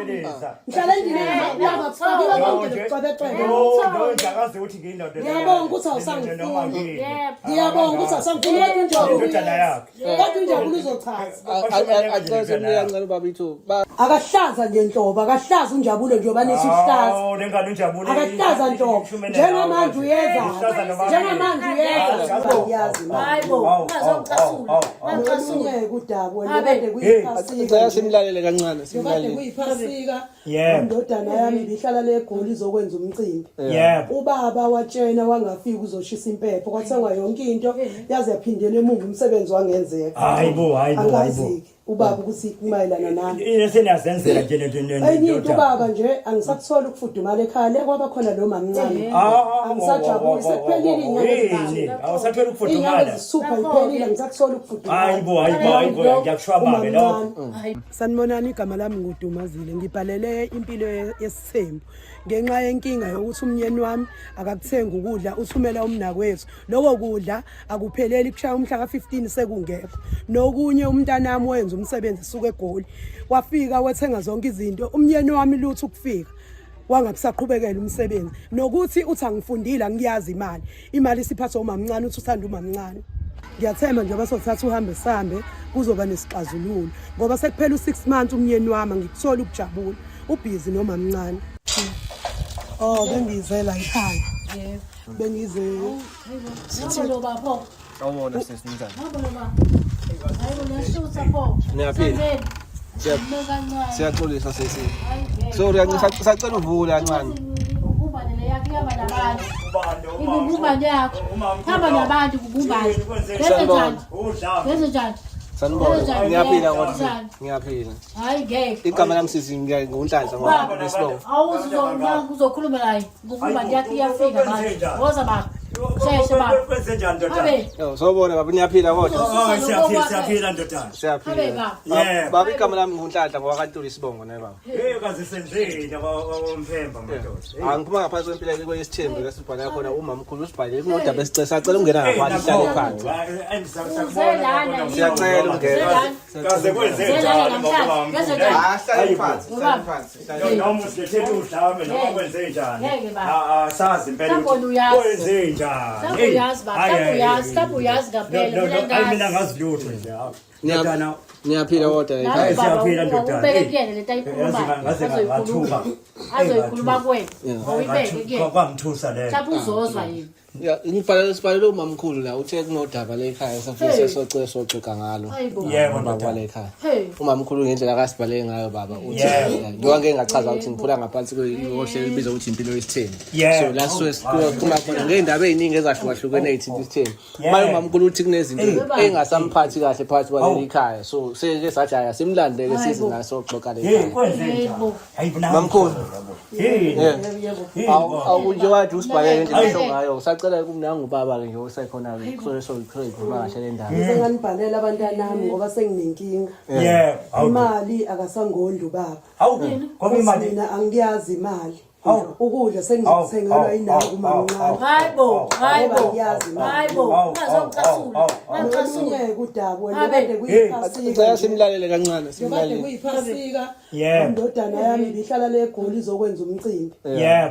ngihlala endlini yakufakile konke lokucwebecwebe ngiyabonga ukuthi awusangifuni ngiyabonga ukuthi awusangifuni kodwa injabulo uzochaza akahlaza nje nhlobo akahlaza unjabulo njengoba nesihlaza akahlaza nhlobo njengamanje uyeza ngiyazi hayibo ungazongicasula udaba wena kade kuyiphasika simlalele kancane kade kuyiphasika indodana yami ibihlala le eGoli izokwenza umcimbi ubaba watshena wangafika uzoshisa impepho kwathengwa yonke into yaze yaphindela emuva umsebenzi wangenzeka hayibo ubaba ukuthi kumayelana nami seniyazenzela nje lento enye into ubaba nje angisakuthola ukufudumala ekhaya kwaba khona lo mamncane angisajabuli sekuphelile inyanga awusathola ukufudumala super iphelile angisakuthola ukufudumala hayibo ngiyakushwaba lo sanibonani igama lami ngudumazile ngibhalele impilo yesithembu ngenxa yenkinga yokuthi umnyeni wami akakuthenga ukudla uthumela umnakwethu lokho kudla akupheleli kushaya umhla ka15 sekungekho nokunye umntanami wenza umsebenzi suka eGoli wafika wethenga zonke izinto umnyeni wami lutho ukufika wangakusaqhubekela umsebenzi nokuthi uthi angifundile ngiyazi imali siphathwa umamncane uthi uthanda umamncane ngiyathemba njengoba sothatha uhambe sambe kuzoba nesixazululo ngoba sekuphela u6 months umnyeni wami ngikuthola ukujabula ubhizi nomamncane bengizela ekhaya bengize Ngabona bapho. Awubona sesinjani? Ngabona. Hayibo nashutha pho. Niyaphila. Siyaxolisa sesi. Sorry angisacela uvule kancane. Ukumbane yakhe yaba nabantu. Ukumbane yakho. Hamba nabantu kubumbane. Bese njani? Sanibona. Ngiyaphila kodwa. Ngiyaphila. Hayi ngeke. Igama lami sizi ngiunhlanhla ngoba lesibongo. Awuzonganga uzokhuluma naye. Ukumbane yakhe iyafika manje. Woza baba. Sheshe baba. Kwenze njani ndodana? Sobona baba niyaphila kodwa. Siyaphila ndodana. Siyaphila. Baba igama lami ngiunhlanhla ngoba kaNtuli isibongo naye baba. Kaze senzeni abomphemba madoda. Angiphuma ngaphansi kwempilo kwesithembu lesibhala khona umamkhulu usibhalile kunodaba esicela sacela ungena ngaphansi ihlale phansi. Siyacela ungena. Kaze kwenze njani mama? Hlale phansi. Noma usithethe udlame noma kwenze njani? Sazi impela kwenze njani? Uyazi ngaphela mina ngazilutho nje. Niyaphila kodwa siyaphila ndodana. Ubeke kuyena lento ayikhulumayo. Azoyikhuluma kuwena. Awuyibeke kuyena. Kwamthusa le. Mhlawumbe uzozwa yini. Ngibhalele umamkhulu la uthe kunodaba le ekhaya safisa soxoxa ngalo. Yebo baba le ekhaya. Umamkhulu ngendlela akasibhale ngayo baba uthi ngiwa ngeke ngachaza ukuthi ngiphula ngaphansi kwehohle libiza ukuthi impilo yesithembu. So la kuma khona ngeindaba eziningi ezahlukahlukene ezithinta isithembu. Manje umamkhulu uthi kunezinto engasamphathi kahle phakathi kwaleli ekhaya. So seke sathi aya simlandele sizi ngaso xoxa le ekhaya. Mamkhulu. Awunjewathi usibhale into ngayo sacela kumnanga ubaba ke nje osekhona ke so ikhuluma kahle le ndaba ngisenganibhalela abantwanami ngoba senginenkinga imali akasangondi ubaba ngoba imali mina angiyazi imali ukudla sengithengelwa indawo kumamncane hayibo ungazongicasula udaba wena kade kuyiphasika simlalele kancane kade kuyiphasika indodana yami ibihlala le eGoli izokwenza umcimbi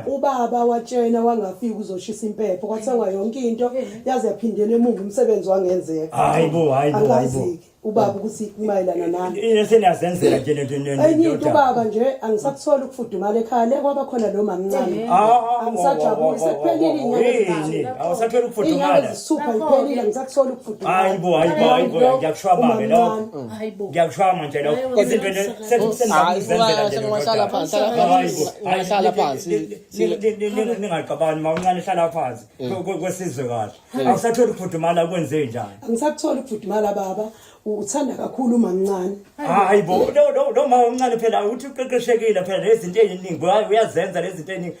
ubaba watshena wangafika uzoshisa impepho kwathengwa yonke into yaze yaphindela emuva umsebenzi wangenzeka hayibo ubaba ukuthi kumayelana nami seniyazenzela nje lento enye into ubaba nje angisakuthola ukufudumala ekhaya kwaba khona lo mamncane angisajabuli sekuphelile inyanga awusathola ukufudumala super iphelile angisakuthola ukufudumala hayibo ngiyakushwaba lo ngiyakushwaba nje lo izinto sengihlala phansi ningaqabani mawuncane hlala phansi kwesizwe kahle awusathola ukufudumala kwenze njani angisakuthola ukufudumala baba uthanda kakhulu umamncane hayibo lo mama omncane phela uthi uqeqeshekile phela lezinto eziningi uyazenza lezinto eziningi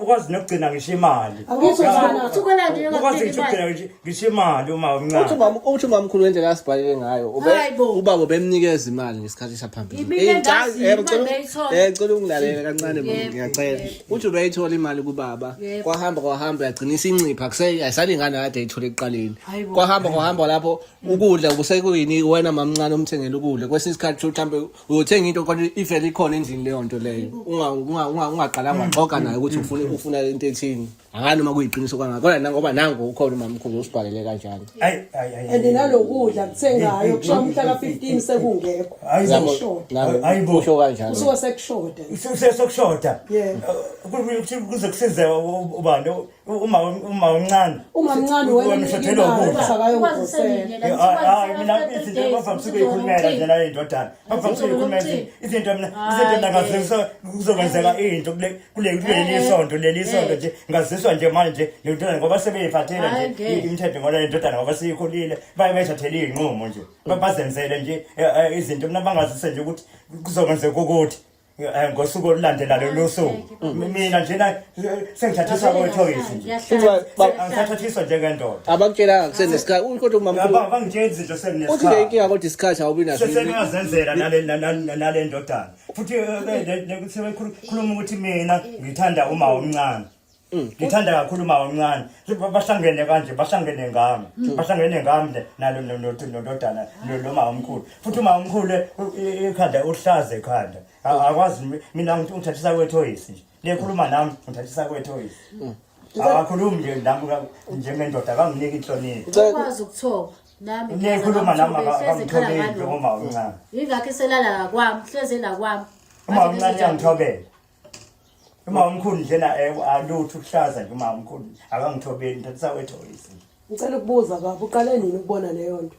ukwazi nokugcina ngisho imali ukwazi ukugcina ngisho imali uma omncane uthi umamkhulu wendlela asibhalele ngayo ubaba bemnikeza imali ngesikhathi saphambili ngicela ungilalela kancane ngiyacela uthi uyayithola imali kubaba kwahamba yagcinisa incipha ayisali ngane kade ayithola ekuqaleni kwahamba lapho ukudla kusekuyini kaningi wena mamncane umthengele ukudla kwesinye isikhathi mhlambe uyothenga into kodwa ifele ikhona endlini leyo nto leyo ungaqalanga waxoxa naye ukuthi ufuna into ethini akani uma kuyiqiniso kangaka kodwa nangoba nango ukhona umamkhulu usibhalele kanjalo andinalokudla kuthengayo kusho mhla ka15 sekungekho ayibusho kanjalo usuke sekushoda sekushoda kuze kusize ubani uma umncane wena mina izinto bavamisa ukuyikhulumela nje nayo indodana bavamisa ukuyikhulumela izinto ngazizwa kuzokwenzeka into kuleli sonto nje ngazizwa nje manje indodana ngoba sebeyiphathela nje imithetho ngoba indodana ngoba siyikhulile bayithathela izinqumo nje bazenzele nje izinto mina bangazise nje ukuthi kuzokwenzeka ukuthi ngosuku olulandelayo losuku mina njena sengithathiswa kwethoyisi nje angithathiswa njengendoda abakutshela kusenesikhathi kodwa umamkhulu bangitshela izinto senesikhathi uthi le inkinga kodwa isikhathi awubi naso sengiyazenzela nale ndodana futhi sebekhuluma ukuthi mina ngithanda uma omncane ngithanda kakhulu uma omncane bahlangene kanje bahlangene ngami nalo nododana noma omkhulu futhi uma omkhulu ekhanda uhlaza ekhanda akwazi mina ngithathisa kwethoyisi nje lekhuluma nami ngithathisa kwethoyisi akakhulumi nje nami njengendoda kanginike inhlonipho ukwazi ukuthoba nami nekhuluma nami akangithobeli njengoba omncane ingakho selala kwami hleze la kwami uma omncane uyangithobela uma omkhulu njena alutho ukuhlaza nje uma omkhulu akangithobeli ngithathisa kwethoyisi ngicela ukubuza baba uqale nini ukubona leyo nto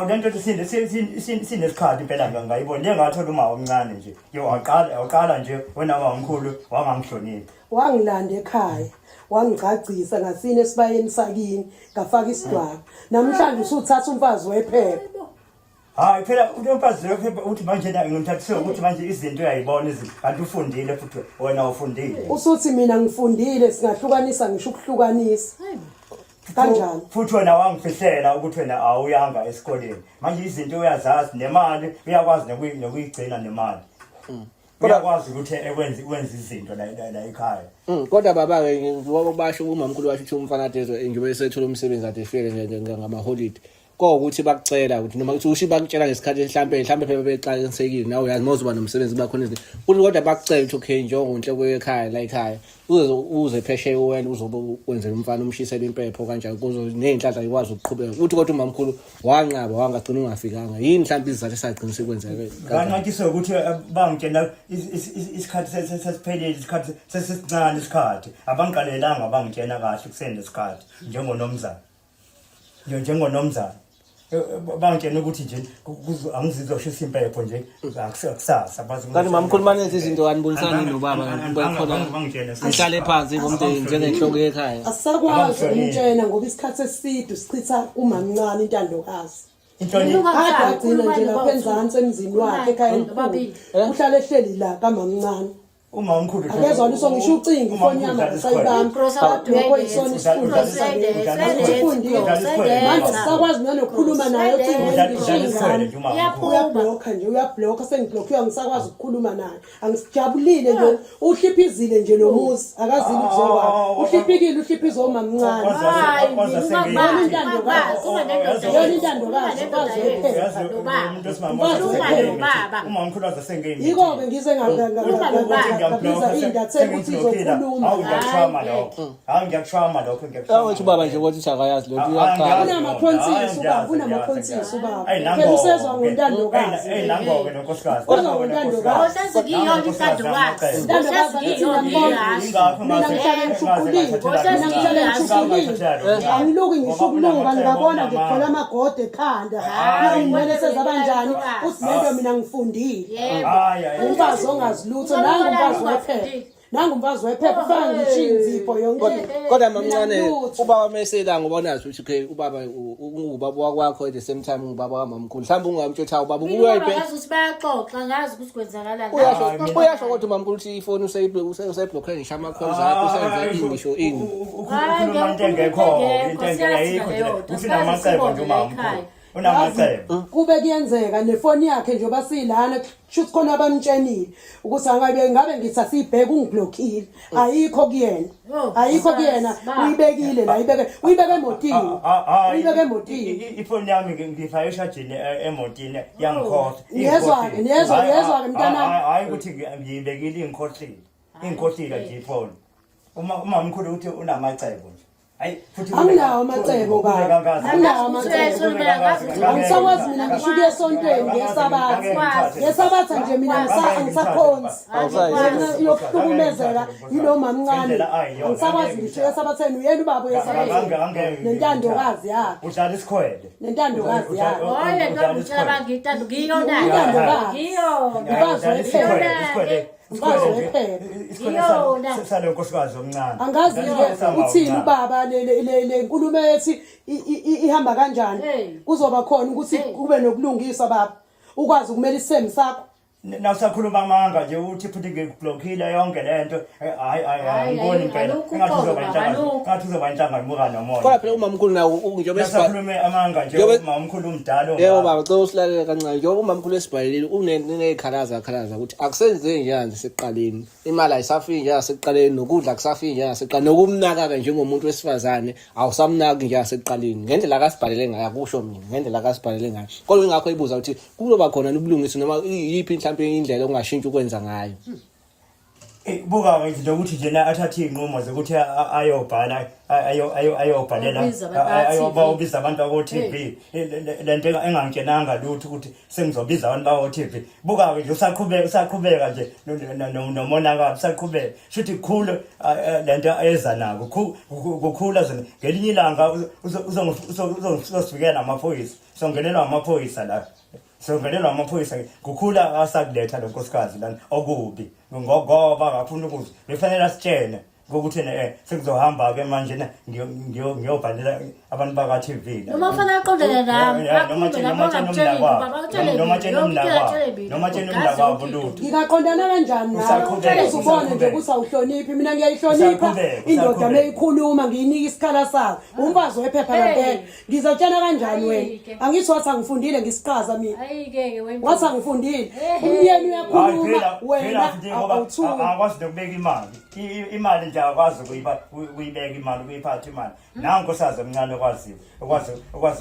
lento sinesikhathi impela ngayibona njengathola uma omncane nje waqala nje wena omkhulu wangangihloniphi wangilanda ekhaya wangigcagcisa ngasine esibayeni sakini ngafaka isidwaba namhlanje usuthatha umfazi wephepha phela umfazi wephepha uthi manje ngimthathise ukuthi manje izinto uyayibona izinto kanti ufundile futhi wena ufundile usuthi mina ngifundile singahlukanisa ngisho ukuhlukanisa kanjani futhi wena wangifihlela ukuthi wena awuyanga esikoleni manje izinto uyazazi nemali uyakwazi nokuyigcina nemali uyakwazi ukuthi wenze izinto la ekhaya kodwa baba-ke ngoba basho umamkhulu washo ukuthi umfana Tezo njengoba esethola umsebenzi ade efile ngama-holiday kokuthi bakucela ukuthi noma ukuthi usho bakutshela ngesikhathi mhlambe phela beqinisekile nawe uyazi mawuzoba nomsebenzi bakhona izinto kuthi kodwa bakucela ukuthi okay njengonhloko ekhaya la ekhaya uze phesheya wena uzobe wenzela umfana umshisela impepho kanjalo kuzo nezinhlanhla ikwazi ukuqhubeka ukuthi kodwa umamkhulu wanqaba wangagcina ungafikanga yini mhlambe izathu esagcina kwenzeke kanqakise ukuthi bangitshela isikhathi sesiphelile isikhathi sesincane isikhathi abangiqalelanga bangitshela kahle kusenesikhathi njengonomzana bangitshela ukuthi nje angizizoshisa impepho nje akusasa kanti mamkhulu manezi izinto kanibonisani nobaba khona ngihlale phansi ngomndeni njengenhloko ekhaya asakwazi umtshena ngoba isikhathi eside sichitha umamncane intandokazi kade agcina nje lapha enzansi emzini wakhe ekhaya uhlala ehleli la kamamncane uma omkhulu akezona iso ngisho ucinga ifoni yami asayibamba lokho isona isikhundla manje sakwazi nanokukhuluma naye uyabhlokha sengiblokhiwe angisakwazi ukukhuluma naye angisijabulile nje uhliphizile nje lo muzi akazili kuzokwakho uhliphikile uhliphizwe umamncane uma omkhulu azasengeni yiko-ke ngize ngiyakushwama lokho awuthi ubaba nje ukuthi akayazi lokho uyaqala kunamakhonsisi ubaba phela usezwa ngontandokazi nangoke nonkosikazi mina ngihlale ngishukuluka angiluki ngishukuluka ngingabona ngikhola amagode ekhanda ngimele sezabanjani uthi lento mina ngifundile umfazi ongazilutho nangumfazi wephepha ufaka ngishiya inzipho yonke kodwa mamncane ubaba meselanga ubonazi ukuthi okay ubaba ubaba wakwakho at the same time ubaba wamamkhulu mhlawumbe ungamtshotha ubaba uyayibe ukuthi bayaxoxa ngazi ukuthi kwenzakalani uyasho kodwa umamkhulu uthi ifoni usayiblockhe ngisho ama-calls akho usenze ngisho ini ukhuluma into engekho into engekho uthi namacebo nje umamkhulu unamacebo kube kuyenzeka nefoni yakhe njengoba silana kushuthi khona abamtshenile ukuthi ngabe ngithi asibheke ungiblockile ayikho kuyena ayikho kuyena uyibekile la uyibeke emotini ifoni yami ngifake eshajini emotini yangikhohlwa niyezwa ke mntana hayi ukuthi ngiyibekile ingikhohlile nje ifoni uma mkhulu uthi unamacebo nje anginawo amacebo baba anginawo amacebo angisakwazi mina ngishuke esontweni ngesabatha nje mina angisakhonzi yokuhlukumezeka yiloma mncane angisakwazi ngisho esabatheni uyena ubaba yesabatheni nentandokazi yakhe udlala isikhwele nentandokazi yakhe oye ngiyabutshela ngitando ngiyona sale nkosikazi omncane angazi-ke uthini ubaba le nkulumo ethi ihamba kanjani kuzoba khona ukuthi kube nobulungiswa baba ukwazi ukumela isithembu sakho nawusakhuluma amanga nje uthi futhi ngiblockile yonke lento hayi ngiboni impela ngathi uzoba inhlangano muka nomoya kodwa phela umamkhulu nawo njengoba sikhulume amanga nje umamkhulu umdala yebo baba cela usilalele kancane njengoba umamkhulu esibhalile unekhalaza ukuthi akusenzeki njani sesiqaleni imali ayisafiki njani sesiqaleni nokudla kusafiki njani sesiqaleni nokumnaka njengomuntu wesifazane awusamnaki njani sesiqaleni ngendlela akasibhalele ngayo akusho mina ngendlela akasibhalele ngayo kodwa ingakho ibuza ukuthi kuzoba khona ubulungisi noma yiphi mhlawumbe indlela ongashintsha ukwenza ngayo buka nje ukuthi nje athathe inqumo zokuthi ayobhala ayobhalela ayobiza abantu bako TV lento engangenanga lutho ukuthi sengizobiza abantu bako TV buka nje usaqhubeka nje nomonakalo usaqhubeka futhi kukhulu lento eza nako kukhula ngelinye ilanga uzosifikela amaphoyisa songenelwa amaphoyisa la songelelwa amaphoyisa kukhula asakuletha lonkosikazi lana okubi ngoba ngafuna ukuthi befanele asitshene ukuthi sekuzohamba ke manje ngiyobhalela abantu baka TV la noma ufana aqondele nami noma tshela kwabo lutho ngingaqondana kanjani nawe uzubone nje ukuthi awuhloniphi mina ngiyayihlonipha indoda leyikhuluma ngiyinika isikhala sakho umfazi wephepha laphela ngizotshela kanjani wena angithi wathi angifundile ngisiqhaza mina ayike wena wathi angifundile umyeni uyakhuluma wena akwazi nokubeka imali nje akwazi ukuyibeka imali ukuyiphatha imali nangu sazi omncane okwazi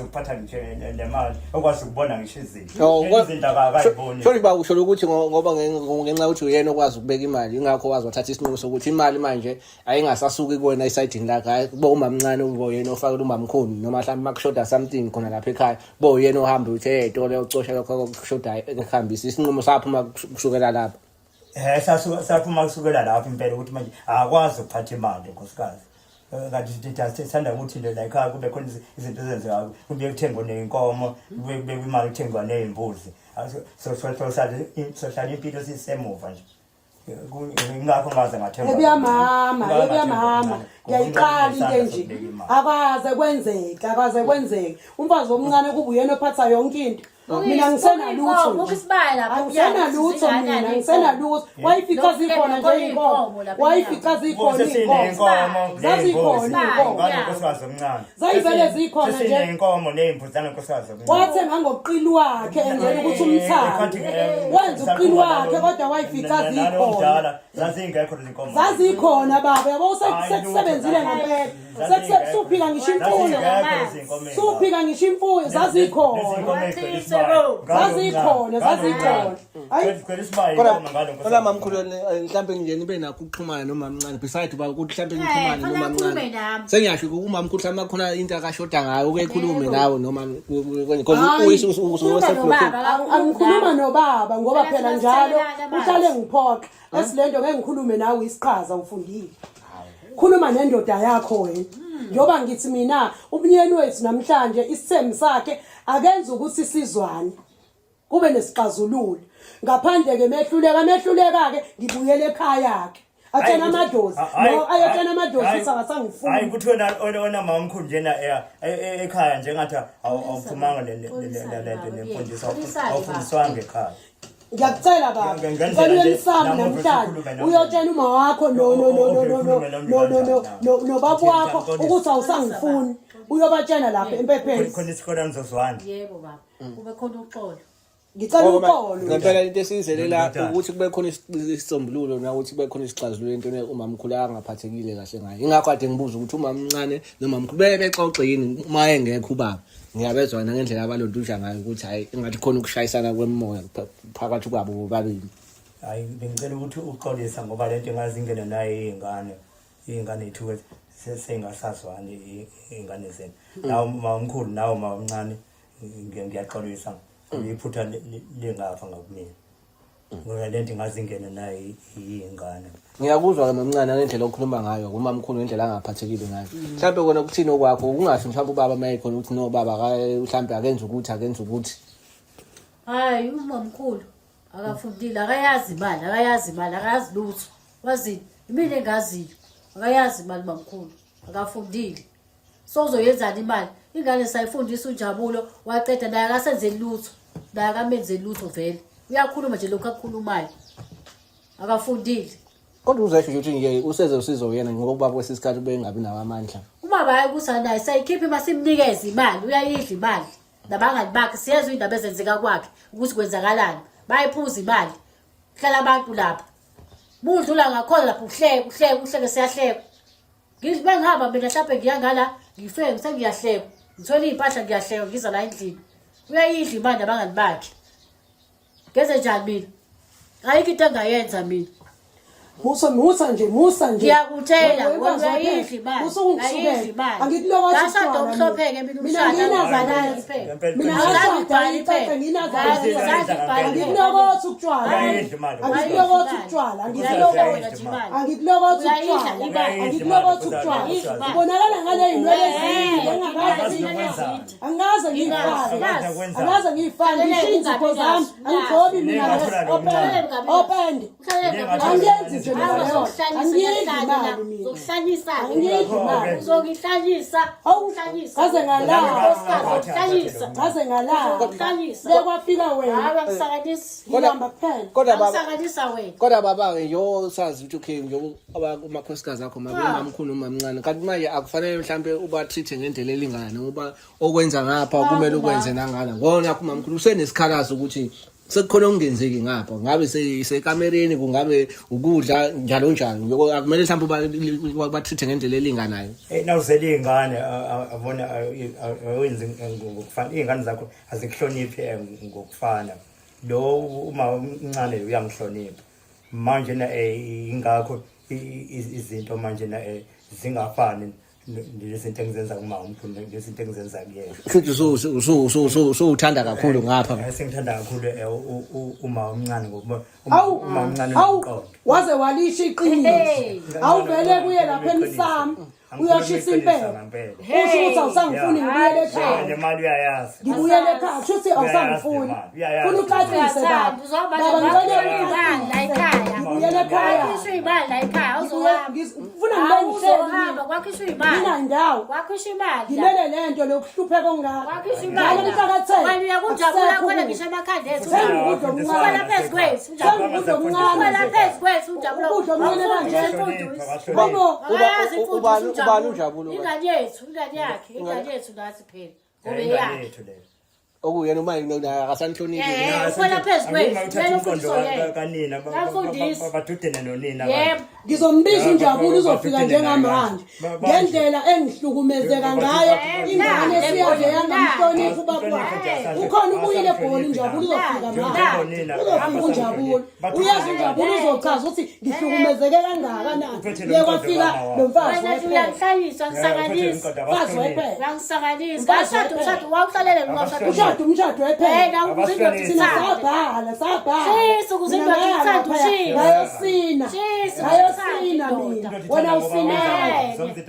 ukuphatha nje le mali okwazi ukubona ngisho izinto akayiboni sorry ba usho ukuthi ngoba ngenxa ukuthi uyena okwazi ukubeka imali ingakho wazi wathatha isinqumo sokuthi imali manje ayingasasuki kuwena isayidini lakhe hayi kuba umamncane uyena ofakela umamkhulu noma mhlawumbe makushoda something khona lapha ekhaya kuba uyena ohamba uthi etole ucosha lokho kushoda ekuhambisa isinqumo saphuma kusukela lapha saphuma kusukela lapho impela ukuthi manje akwazi ukuphatha imali nkosikazi kanti sithanda ukuthi la ekhaya kube khona izinto ezenziwayo kube kuthengwa nenkomo kube imali kuthengwa nezimbuzi sohlala impilo sisemuva nje ngakho ngaze ngathemba ebiyamama yayiqala into nje akaze kwenzeka umfazi omncane kuba uyena ophatha yonke into mina ngisenalutho ngisenalutho mina ngisenalutho wayifika zikhona nje inkomo wayifika zikhona inkomo zazikhona inkomo nkosikazi omncane zayivele zikhona nje inkomo nezimbuzi nkosikazi omncane wathenga ngoqili wakhe enzela ukuthi umthande wenza uqili wakhe kodwa wayifika zikhona zazingekho izinkomo zazikhona baba yabo sekusebenzile ngempela sekuphika ngisho imfuyo suphika ngisho imfuyo zazikhona kodwa mamkhulu mhlawumbe nje nibe nakho ukuxhumana nomamncane beside ba ukuthi mhlawumbe nixhumane nomamncane sengiyasho umamkhulu mhlawumbe khona into akashoda ngayo ukekhulume nawe noma angikhuluma nobaba ngoba phela njalo uhlale ngiphoqa esilento ngeke ngikhulume nawe isiqhaza ufundile khuluma nendoda yakho wena njoba ngithi mina umnyeni wethu namhlanje isithembu sakhe akenza ukuthi sizwane kube nesixazululo ngaphandle ke mehluleka ke ngibuyele ekhaya yakhe atshena amadlozi ayatshena amadlozi sakasangifuni hayi kuthi wena mamkhulu njena ekhaya nje ngathi awuphumanga nemfundiso awufundiswanga ekhaya ngiyakucela baba ngicela uyemsamo namhlanje uyotshela uma wakho no baba wakho ukuthi awusangifuni uyobatshena lapha empepheni. Khona isikole nizozwana. Yebo baba. Kube khona uxolo. Ngicela uxolo. Ngempela into esizelela ukuthi kube khona isisombululo na ukuthi kube khona isixazululo entweni umamkhulu angaphathekile kahle ngayo. Ingakho ade ngibuza ukuthi umama omncane nomamkhulu bexoxe yini uma engekho ubaba. Ngiyabezwana ngendlela abalondusha ngayo ukuthi hayi ingathi khona ukushayisana kwemoya phakathi kwabo bobabili. Hayi bengicela ukuthi uxolisa ngoba lento engazingena naye ingane ethu sengasazwani ingane zenu. Nawo umamkhulu nawo mama omncane ngiyaxolisa. Iphutha lengapha ngakumina. Ngoba lento ngazingena naye ingane. Ngiyakuzwa ke nomncane ngendlela okhuluma ngayo umamkhulu ngendlela angaphathekile ngayo. Mhlawumbe kona ukuthini okwakho ungasho mhlawumbe ubaba mayekhona ukuthi no baba mhlawumbe akenza ukuthi. Hayi umamkhulu akafundile akayazi imali akayazi lutho. Wazini imini engaziyo akayazi imali mamkhulu akafundile. Sozoyenzana imali ingane sayifundisa uNjabulo waqeda naye akasenzeli lutho. Naye akamenzeli lutho vele. Uyakhuluma nje lokho akukhulumayo. Akafundile. Kodwa uzasho ukuthi nje useze usizo yena ngokuba kwesisikhathi bengabi nawo amandla. Uma bayakusa naye sayikhiphe masimnikeze imali uyayidla imali. Nabangani bakhe siyezwe indaba ezenzeka kwakhe ukuthi kwenzakalani. Bayiphuza imali. Hlala abantu lapha. Mudlula ngakhona lapha uhleke siyahleka. Ngizibe ngihamba mina mhlawumbe ngiyangala ngifike ngisengiyahleka. Ngithola impahla ngiyahleka ngiza la endlini. Uyayidla imali nabangani bakhe. Ngeze njani mina? Ayikho into engayenza mina. Musa nje. Ngiyakutshela uyayidla imali. Usungishukela. Angikulokothi ngashada umhlopheke mina umshada. Mina angikulokothi utshwala. Ubonakala ngale inwele angaze ngifane ishinzipho zami angigcobi mina opende angenzi nje sekwafika wena kodwa baba yo sazi ukuthi okay nje amakhosikazi akho mamkhulu nomamncane kanti manje akufanele mhlambe uba treat ngendlela elingana ngoba okwenza ngapha kumele ukwenze nangana ngona umamkhulu usenesikhalazo ukuthi sekukhona okungenzeki ngapha ngabe sekamereni kungabe ukudla njalo akumele mhlawumbe ba treat ngendlela elinganayo nawuzele ingane abona awenze ngokufana ingane zakho azikuhloniphe ngokufana lo uma umncane uyangihlonipha manje na ingakho izinto manje na zingafani lezinto engizenza kumama umkhulu lezinto engizenza kuyena futhi so uthanda kakhulu ngapha sengithanda kakhulu uma umncane ngoba uma umncane noqondo waze walisha iqiniso awuvele kuye lapha emsamo uyoshisa impela usho ukuthi awusangifuni ngibuyele ekhaya nemali uyayazi ngibuyele ekhaya usho ukuthi awusangifuni funa uqathise baba ngicela la ekhaya ngibuyele ekhaya wakhisha imali la ekhaya ufuna ngihleli wakhisha imali inandawo wakhisha imali ngilele lento lokuhlupheka ongaka wakhisha imali wena uyakujabula khona ngisho emakhanda ethu wena phezu kwethu wena phezu kwethu ujabula ubani ujabulo ingane yethu ingane yethu nathi phela ngoba yakhe okuyena uma akasanhloniphi wena phezu kwethu wena ufundisa kanina badudene nonina ngizombiza uNjabulo uzofika njengamanje ngendlela engihlukumezeka ngayo ingane siyaze yangamhloniphi ubaba ukhona ubuyile ebholi uNjabulo uzofika manje uzofika uNjabulo uyazi uNjabulo uzochaza ukuthi ngihlukumezeke kangakanani yekwafika lo mfazi uyangihlalisa ngisakalisa mfazi wephela ngisakalisa ngashada wawuhlalele ngashada umshado wephela sabhala Jesu kuzinto ngithanda usina ayosina mina wena usina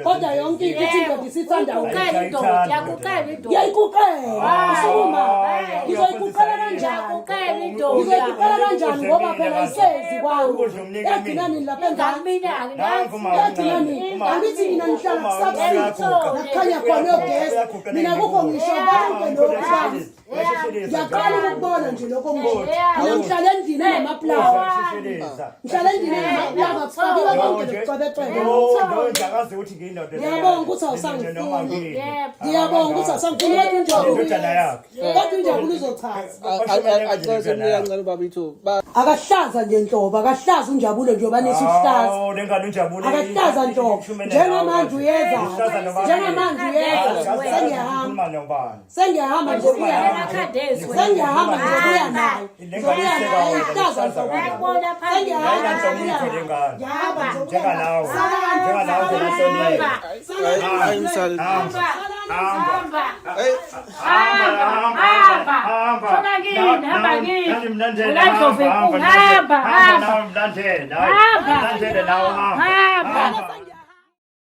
kodwa yonke into isithanda ukukela indoda yakukela indoda yayikukela usuma ngizoyikukela kanjani ngoba phela isezi kwami yagcinani lapha endlini yagcinani angithi mina ngihlala kusabusitho nakhanya khona ogesi mina kukho ngisho konke lokhu ngiyaqala ukubona nje lokho mbothi ngihlala endlini enamaplaza ngihlala endlini enamaplaza kufakiwe konke lokucwebecwebe Ndakazi ukuthi ngiyindoda. ngiyabonga ukuthi awusangifuni ngiyabonga ukuthi awusangifuni kodwa injabulo kodwa injabulo uzochaza Akancane baba ithu. akahlaza nje nhlobo akahlaza unjabulo njengoba nesi uhlaza Lengane unjabule. akahlaza nhlobo njengamanje uyeza njengamanje uyeza sengiyahamba nje kuya sengiyahamba nje kuya naye ihlaza nhlobo sengiyahamba nje kuya ngiyahamba nje kuya Hamba.